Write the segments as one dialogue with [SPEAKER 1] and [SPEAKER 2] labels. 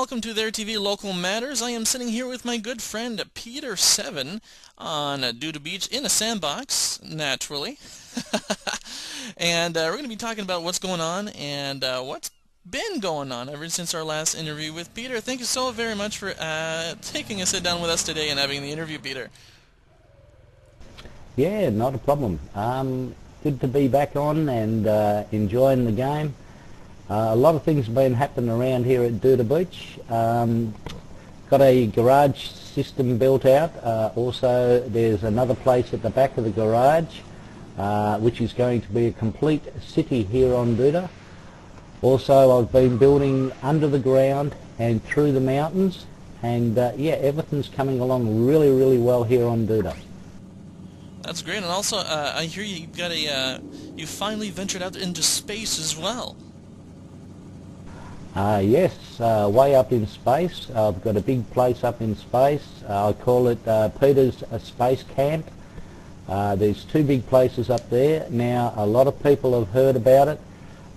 [SPEAKER 1] welcome to ThereTV Local Matters. I am sitting here with my good friend Peter7 on Duda Beach in a sandbox, naturally. And we're going to be talking about what's going on and what's been going on ever since our last interview with Peter. Thank you so very much for taking a sit down with us today and having the interview, Peter.
[SPEAKER 2] Yeah, not a problem. Good to be back on and enjoying the game. A lot of things have been happening around here at Duda Beach. Got a garage system built out. Also, there's another place at the back of the garage, which is going to be a complete city here on Duda. Also, I've been building under the ground and through the mountains, and yeah, everything's coming along really, really well here on Duda.
[SPEAKER 1] That's great, and also I hear you've got you finally ventured out into space as well.
[SPEAKER 2] Yes, way up in space. I've got a big place up in space. I call it Peter's Space Camp. There's two big places up there. Now, a lot of people have heard about it,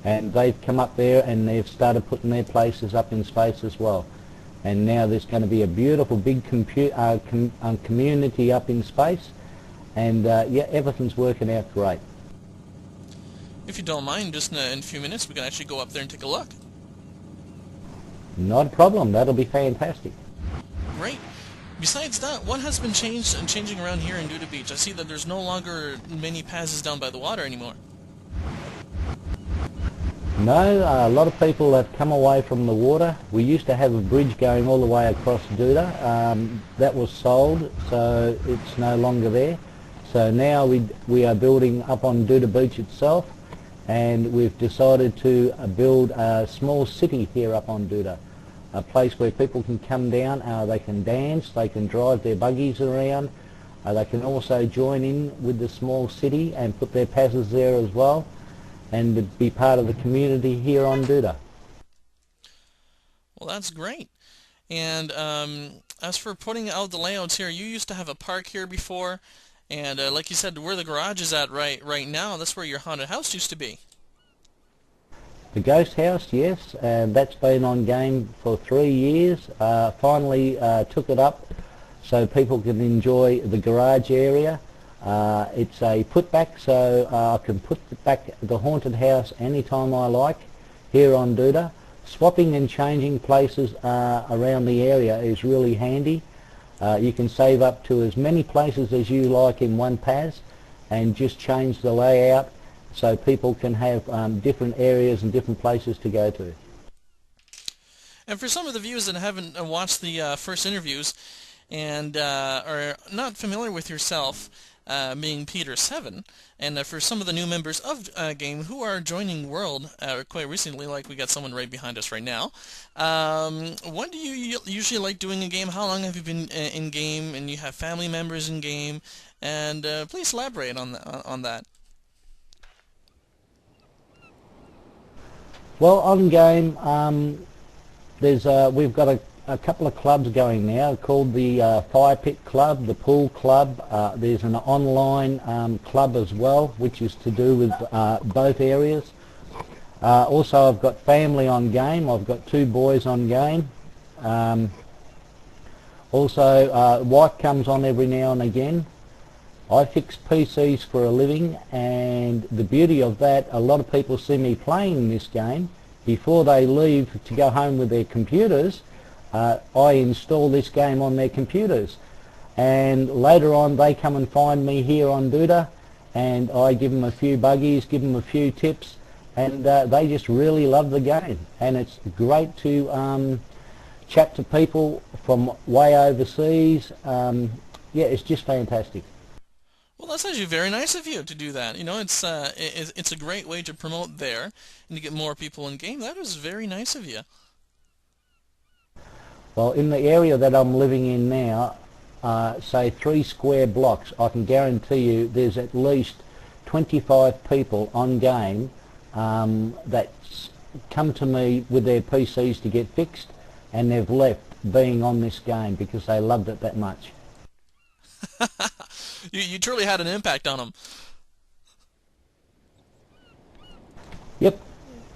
[SPEAKER 2] and they've come up there and they've started putting their places up in space as well. And now there's going to be a beautiful big community up in space, and yeah, everything's working out great.
[SPEAKER 1] If you don't mind, just in a few minutes we can actually go up there and take a look.
[SPEAKER 2] Not a problem. That'll be fantastic.
[SPEAKER 1] Great. Besides that, what has been changing around here in Duda Beach? I see that there's no longer many passes down by the water anymore.
[SPEAKER 2] No, a lot of people have come away from the water. We used to have a bridge going all the way across Duda. That was sold, so it's no longer there. So now we are building up on Duda Beach itself, and we've decided to build a small city here up on Duda. A place where people can come down, they can dance, they can drive their buggies around, they can also join in with the small city and put their passes there as well, and be part of the community here on Duda.
[SPEAKER 1] Well, that's great. And as for putting out the layouts here, you used to have a park here before, and like you said, where the garage is at right now, that's where your haunted house used to be.
[SPEAKER 2] The ghost house, yes, and that's been on game for 3 years. Finally took it up so people can enjoy the garage area. It's a putback, so I can put back the haunted house anytime I like here on Duda. Swapping and changing places around the area is really handy. You can save up to as many places as you like in one pass and just change the layout so people can have different areas and different places to go to.
[SPEAKER 1] And for some of the viewers that haven't watched the first interviews and are not familiar with yourself, being Peter7, and for some of the new members of game who are joining World quite recently, like we got someone right behind us right now, what do you usually like doing in game? How long have you been in game, and you have family members in game? And please elaborate on that.
[SPEAKER 2] Well, on game, we've got a couple of clubs going now called the Fire Pit Club, the Pool Club. There's an online club as well, which is to do with both areas. Also, I've got family on game. I've got 2 boys on game. Also, wife comes on every now and again. I fix PCs for a living, and the beauty of that, a lot of people see me playing this game. Before they leave to go home with their computers, I install this game on their computers, and later on they come and find me here on Duda, and I give them a few buggies, give them a few tips, and they just really love the game. And it's great to chat to people from way overseas. Yeah, it's just fantastic.
[SPEAKER 1] Well, that's actually very nice of you to do that. You know, it's a great way to promote there and to get more people in game. That was very nice of you.
[SPEAKER 2] Well, in the area that I'm living in now, say 3 square blocks, I can guarantee you there's at least 25 people on game that come to me with their PCs to get fixed, and they've left being on this game because they loved it that much.
[SPEAKER 1] You truly had an impact on them.
[SPEAKER 2] Yep.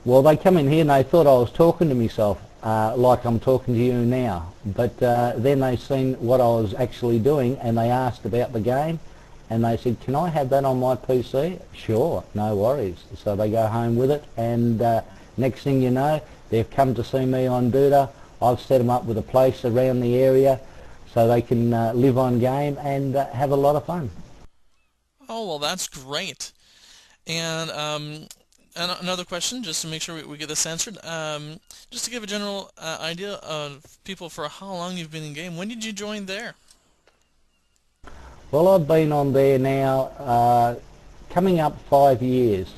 [SPEAKER 2] Well, they come in here and they thought I was talking to myself. like I'm talking to you now. But then they seen what I was actually doing, and they asked about the game, and they said, can I have that on my PC? Sure, no worries. So they go home with it, and next thing you know, they've come to see me on Duda. I've set them up with a place around the area so they can live on game and have a lot of fun.
[SPEAKER 1] Oh, well, that's great. And another question, just to make sure we get this answered. Just to give a general idea of people for how long you've been in game. When did you join there?
[SPEAKER 2] Well, I've been on there now coming up 5 years.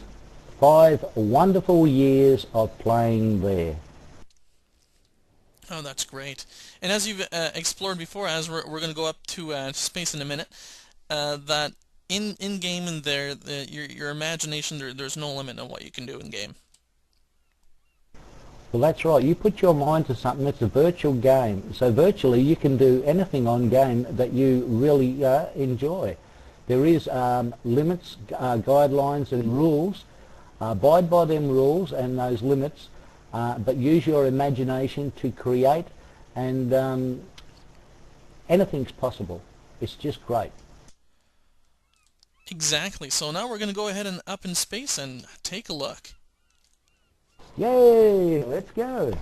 [SPEAKER 2] 5 wonderful years of playing there.
[SPEAKER 1] Oh, that's great. And as you've explored before, as we're going to go up to space in a minute, that in game in there, your imagination, there's no limit on what you can do in game.
[SPEAKER 2] Well, that's right. You put your mind to something, it's a virtual game. So virtually you can do anything on game that you really enjoy. There is limits, guidelines and rules. Abide by them rules and those limits, but use your imagination to create, and anything's possible. It's just great.
[SPEAKER 1] Exactly. So now we're going to go ahead and up in space and take a look.
[SPEAKER 2] Yay! Let's go.